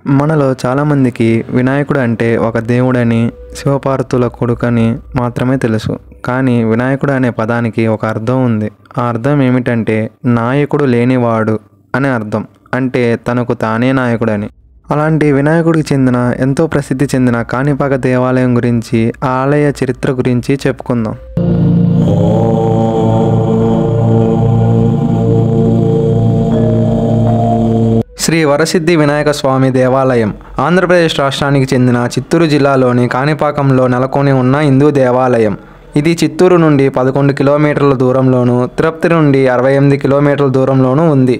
మనలో చాలామందికి వినాయకుడు అంటే ఒక దేవుడని, శివపార్వతుల కొడుకని మాత్రమే తెలుసు. కానీ వినాయకుడు అనే పదానికి ఒక అర్థం ఉంది. ఆ అర్థం ఏమిటంటే నాయకుడు లేనివాడు అనే అర్థం. అంటే తనకు తానే నాయకుడని. అలాంటి వినాయకుడికి చెందిన ఎంతో ప్రసిద్ధి చెందిన కాణిపాక దేవాలయం గురించి, ఆ ఆలయ చరిత్ర గురించి చెప్పుకుందాం. శ్రీ వరసిద్ధి వినాయక స్వామి దేవాలయం ఆంధ్రప్రదేశ్ రాష్ట్రానికి చెందిన చిత్తూరు జిల్లాలోని కాణిపాకంలో నెలకొని ఉన్న హిందూ దేవాలయం. ఇది చిత్తూరు నుండి 11 కిలోమీటర్ల దూరంలోను, తిరుపతి నుండి 68 కిలోమీటర్ల దూరంలోనూ ఉంది.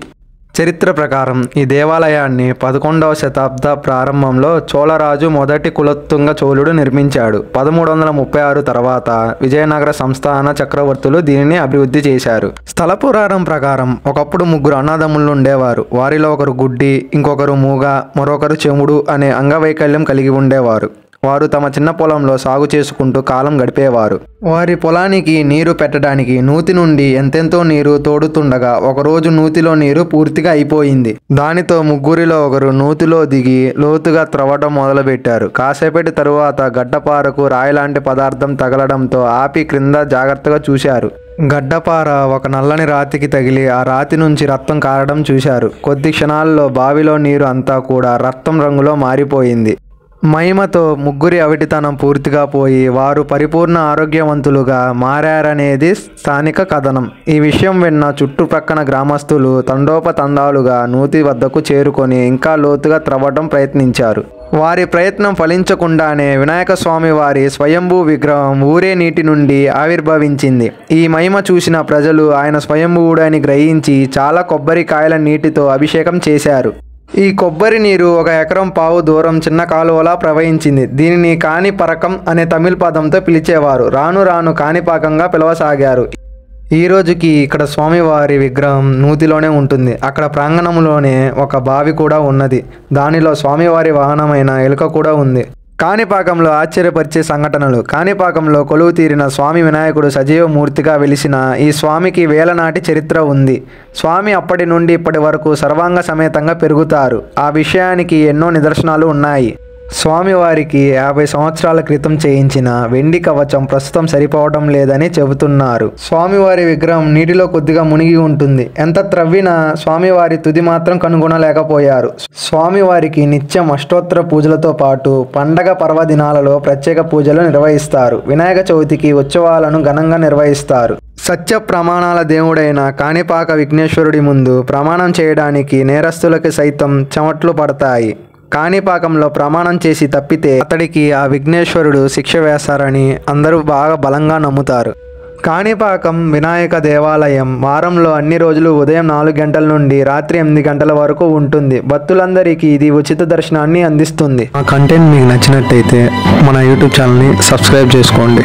చరిత్ర ప్రకారం ఈ దేవాలయాన్ని 11వ శతాబ్ద ప్రారంభంలో చోళరాజు మొదటి కులోత్తుంగ చోళుడు నిర్మించాడు. 1336 తర్వాత విజయనగర సంస్థాన చక్రవర్తులు దీనిని అభివృద్ధి చేశారు. స్థల పురాణం ప్రకారం ఒకప్పుడు 3 అన్నదమ్ములు ఉండేవారు. వారిలో ఒకరు గుడ్డి, ఇంకొకరు మూగ, మరొకరు చెముడు అనే అంగవైకల్యం కలిగి ఉండేవారు. వారు తమ చిన్న పొలంలో సాగు చేసుకుంటూ కాలం గడిపేవారు. వారి పొలానికి నీరు పెట్టడానికి నూతి నుండి ఎంతెంతో నీరు తోడుతుండగా ఒకరోజు నూతిలో నీరు పూర్తిగా అయిపోయింది. దానితో ముగ్గురిలో ఒకరు నూతిలో దిగి లోతుగా త్రవ్వడం మొదలుపెట్టారు. కాసేపటి తరువాత గడ్డపారకు రాయిలాంటి పదార్థం తగలడంతో ఆపి క్రింద జాగ్రత్తగా చూశారు. గడ్డపార ఒక నల్లని రాతికి తగిలి ఆ రాతి నుంచి రక్తం కారడం చూశారు. కొద్ది క్షణాల్లో బావిలో నీరు అంతా కూడా రక్తం రంగులో మారిపోయింది. మహిమతో ముగ్గురి అవిటితనం పూర్తిగా పోయి వారు పరిపూర్ణ ఆరోగ్యవంతులుగా మారారనేది స్థానిక కథనం. ఈ విషయం విన్న చుట్టుప్రక్కన గ్రామస్తులు తండోపతండాలుగా నూతి వద్దకు చేరుకొని ఇంకా లోతుగా త్రవ్వడం ప్రయత్నించారు. వారి ప్రయత్నం ఫలించకుండానే వినాయక స్వామి వారి స్వయంభూ విగ్రహం ఊరే నీటి నుండి ఆవిర్భవించింది. ఈ మహిమ చూసిన ప్రజలు ఆయన స్వయంభూవుడని గ్రహించి చాలా కొబ్బరికాయల నీటితో అభిషేకం చేశారు. ఈ కొబ్బరి నీరు 1 ఎకరం పావు దూరం చిన్న కాలువలా ప్రవహించింది. దీనిని కాణిపరకం అనే తమిళ పదంతో పిలిచేవారు. రాను రాను కాణిపాకంగా పిలవసాగారు. ఈ రోజుకి ఇక్కడ స్వామివారి విగ్రహం నూతిలోనే ఉంటుంది. అక్కడ ప్రాంగణంలోనే ఒక బావి కూడా ఉన్నది. దానిలో స్వామివారి వాహనమైన ఎలుక కూడా ఉంది. కాణిపాకంలో ఆశ్చర్యపరిచే సంఘటనలు. కాణిపాకంలో కొలువు తీరిన స్వామి వినాయకుడు సజీవ మూర్తిగా వెలిసిన ఈ స్వామికి వేలనాటి చరిత్ర ఉంది. స్వామి అప్పటి నుండి ఇప్పటి వరకు సర్వాంగ సమేతంగా పెరుగుతారు. ఆ విషయానికి ఎన్నో నిదర్శనాలు ఉన్నాయి. స్వామివారికి 50 సంవత్సరాల క్రితం చేయించిన వెండి కవచం ప్రస్తుతం సరిపోవడం లేదని చెబుతున్నారు. స్వామివారి విగ్రహం నీటిలో కొద్దిగా మునిగి ఉంటుంది. ఎంత త్రవ్వినా స్వామివారి తుది మాత్రం కనుగొనలేకపోయారు. స్వామివారికి నిత్యం అష్టోత్తర పూజలతో పాటు పండగ పర్వదినాలలో ప్రత్యేక పూజలు నిర్వహిస్తారు. వినాయక చవితికి ఉత్సవాలను ఘనంగా నిర్వహిస్తారు. సత్య ప్రమాణాల దేవుడైన కాణిపాక విఘ్నేశ్వరుడి ముందు ప్రమాణం చేయడానికి నేరస్తులకి సైతం చెమట్లు పడతాయి. కాణిపాకంలో ప్రమాణం చేసి తప్పితే అతడికి ఆ విఘ్నేశ్వరుడు శిక్ష వేస్తారని అందరూ బాగా బలంగా నమ్ముతారు. కాణిపాకం వినాయక దేవాలయం వారంలో అన్ని రోజులు ఉదయం 4 గంటల నుండి రాత్రి 8 గంటల వరకు ఉంటుంది. భక్తులందరికీ ఇది ఉచిత దర్శనాన్ని అందిస్తుంది. ఆ కంటెంట్ మీకు నచ్చినట్టయితే మన యూట్యూబ్ ఛానల్ని సబ్స్క్రైబ్ చేసుకోండి.